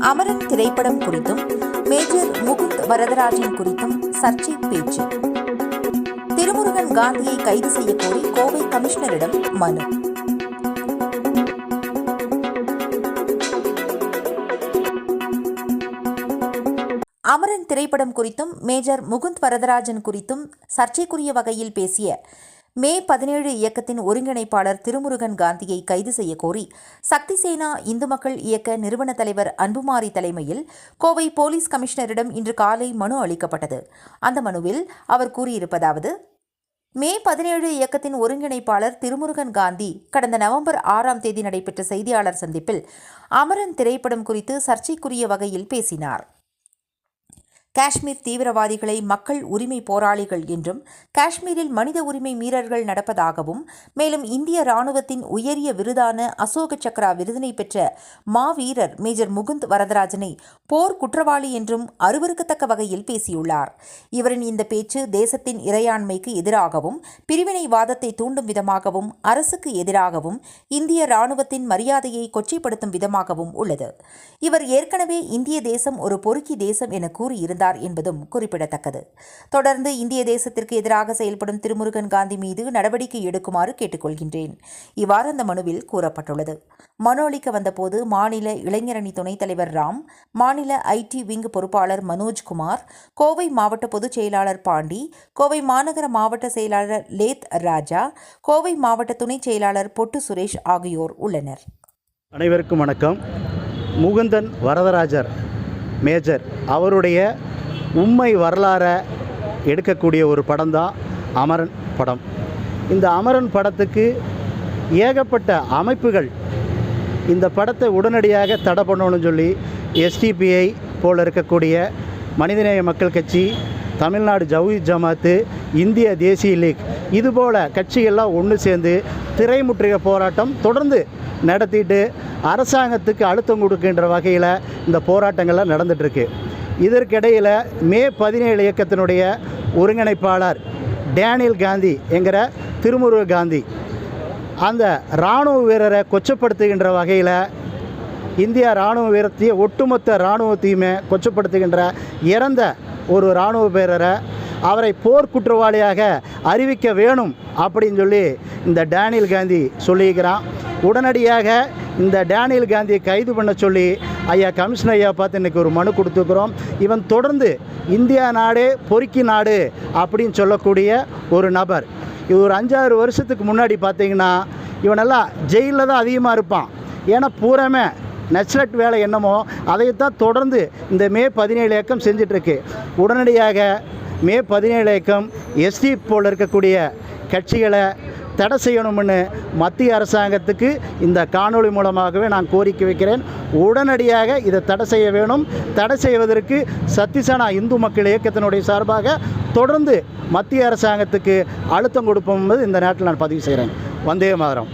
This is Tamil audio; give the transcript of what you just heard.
அமரன் திரைப்படம் குறித்தும் மேஜர் முகுந்த் வரதராஜன் குறித்தும் சர்ச்சை பேச்சு. திருமுருகன் காந்தியை கைது செய்ய கோரி கோவை கமிஷனரிடம் மனு. அமரன் திரைப்படம் குறித்தும் மேஜர் முகுந்த் வரதராஜன் குறித்தும் சர்ச்சைக்குரிய வகையில் பேசிய மே 17 இயக்கத்தின் ஒருங்கிணைப்பாளர் திருமுருகன் காந்தியை கைது செய்ய கோரி சக்தி சேனா இந்து மக்கள் இயக்க நிறுவன தலைவர் அன்புமாரி தலைமையில் கோவை போலீஸ் கமிஷனரிடம் இன்று காலை மனு அளிக்கப்பட்டது. அந்த மனுவில் அவர் கூறியிருப்பதாவது: மே 17 இயக்கத்தின் ஒருங்கிணைப்பாளர் திருமுருகன் காந்தி கடந்த நவம்பர் 6ஆம் தேதி நடைபெற்ற செய்தியாளர் சந்திப்பில் அமரன் திரைப்படம் குறித்து சர்ச்சைக்குரிய வகையில் பேசினார். காஷ்மீர் தீவிரவாதிகளை மக்கள் உரிமை போராளிகள் என்றும், காஷ்மீரில் மனித உரிமை மீறல்கள் நடப்பதாகவும், மேலும் இந்திய ராணுவத்தின் உயரிய விருதான அசோக சக்ரா விருதினை பெற்ற மாவீரர் மேஜர் முகுந்த் வரதராஜனை போர் குற்றவாளி என்றும் அருவருக்கத்தக்க வகையில் பேசியுள்ளார். இவரின் இந்த பேச்சு தேசத்தின் இறையாண்மைக்கு எதிராகவும், பிரிவினைவாதத்தை தூண்டும் விதமாகவும், அரசுக்கு எதிராகவும், இந்திய ராணுவத்தின் மரியாதையை கொச்சைப்படுத்தும் விதமாகவும் உள்ளது. இவர் ஏற்கனவே இந்திய தேசம் ஒரு பொறுக்கி தேசம் என கூறியிருந்தார் என்பதும் குறிப்பிடத்தக்கது. தொடர்ந்து இந்திய தேசத்திற்கு எதிராக செயல்படும் திருமுருகன் காந்தி மீது நடவடிக்கை எடுக்குமாறு கேட்டுக்கொள்கின்றேன். இவ்வாறு அந்த மனுவில் கூறப்பட்டுள்ளது. மனு அளிக்க வந்தபோது மாநில இளைஞரணி துணைத் தலைவர் ராம், மாநில ஐடி விங் பொறுப்பாளர் மனோஜ்குமார், கோவை மாவட்ட பொதுச் செயலாளர் பாண்டி, கோவை மாநகர மாவட்ட செயலாளர் லேத் ராஜா, கோவை மாவட்ட துணைச் செயலாளர் பொட்டு சுரேஷ் ஆகியோர் உள்ளனர். அனைவருக்கும் வணக்கம். முகுந்தன் வரதராஜர் மேஜர் அவருடைய உண்மை வரலாறை எடுக்கக்கூடிய ஒரு படம் தான் அமரன் படம். இந்த அமரன் படத்துக்கு ஏகப்பட்ட அமைப்புகள் இந்த படத்தை உடனடியாக தடை பண்ணணும்னு சொல்லி எஸ்டிபிஐ போல் இருக்கக்கூடிய மனிதநேய மக்கள் கட்சி, தமிழ்நாடு ஜவுஹீத் ஜமாத்து, இந்திய தேசிய லீக் இதுபோல் கட்சிகள்லாம் ஒன்று சேர்ந்து திரைமுற்றுகை போராட்டம் தொடர்ந்து நடத்திட்டு அரசாங்கத்துக்கு அழுத்தம் கொடுக்கின்ற வகையில் இந்த போராட்டங்கள்லாம் நடந்துகிட்ருக்கு. இதற்கிடையில் மே 17 இயக்கத்தினுடைய ஒருங்கிணைப்பாளர் டேனியல் காந்தி என்கிற திருமுருக காந்தி அந்த இராணுவ வீரரை கொச்சப்படுத்துகின்ற வகையில் இந்தியா இராணுவ வீரத்தையே ஒட்டுமொத்த இராணுவத்தையுமே கொச்சப்படுத்துகின்ற இறந்த ஒரு இராணுவ வீரரை அவரை போர் குற்றவாளியாக அறிவிக்க வேணும் அப்படின்னு சொல்லி இந்த டேனியல் காந்தி சொல்லியிருக்கிறான். உடனடியாக இந்த டேனியல் காந்தியை கைது பண்ண சொல்லி ஐயா கமிஷனர் ஐயா பார்த்து இன்றைக்கி ஒரு மனு கொடுத்துருக்குறோம். இவன் தொடர்ந்து இந்தியா நாடே பொறுக்கி நாடு அப்படின்னு சொல்லக்கூடிய ஒரு நபர். இது ஒரு 5-6 வருஷத்துக்கு முன்னாடி பார்த்திங்கன்னா இவனெல்லாம் ஜெயிலில் தான் அதிகமாக இருப்பான். ஏன்னா பூராமே நக்சலைட் வேலை என்னமோ அதைத்தான் தொடர்ந்து இந்த மே 17 இயக்கம் செஞ்சிட்ருக்கு. உடனடியாக மே 17 இயக்கம் எஸ்டி போல் இருக்கக்கூடிய கட்சிகளை தடை செய்யணும்னு மத்திய அரசாங்கத்துக்கு இந்த காணொளி மூலமாகவே நான் கோரிக்கை வைக்கிறேன். உடனடியாக இதை தடை செய்ய வேணும். தடை செய்வதற்கு சக்தி சேனா இந்து மக்கள் இயக்கத்தினுடைய சார்பாக தொடர்ந்து மத்திய அரசாங்கத்துக்கு அழுத்தம் கொடுப்போம் என்பது இந்த நேரத்தில் நான் பதிவு செய்கிறேன். வந்தே மாதரம்.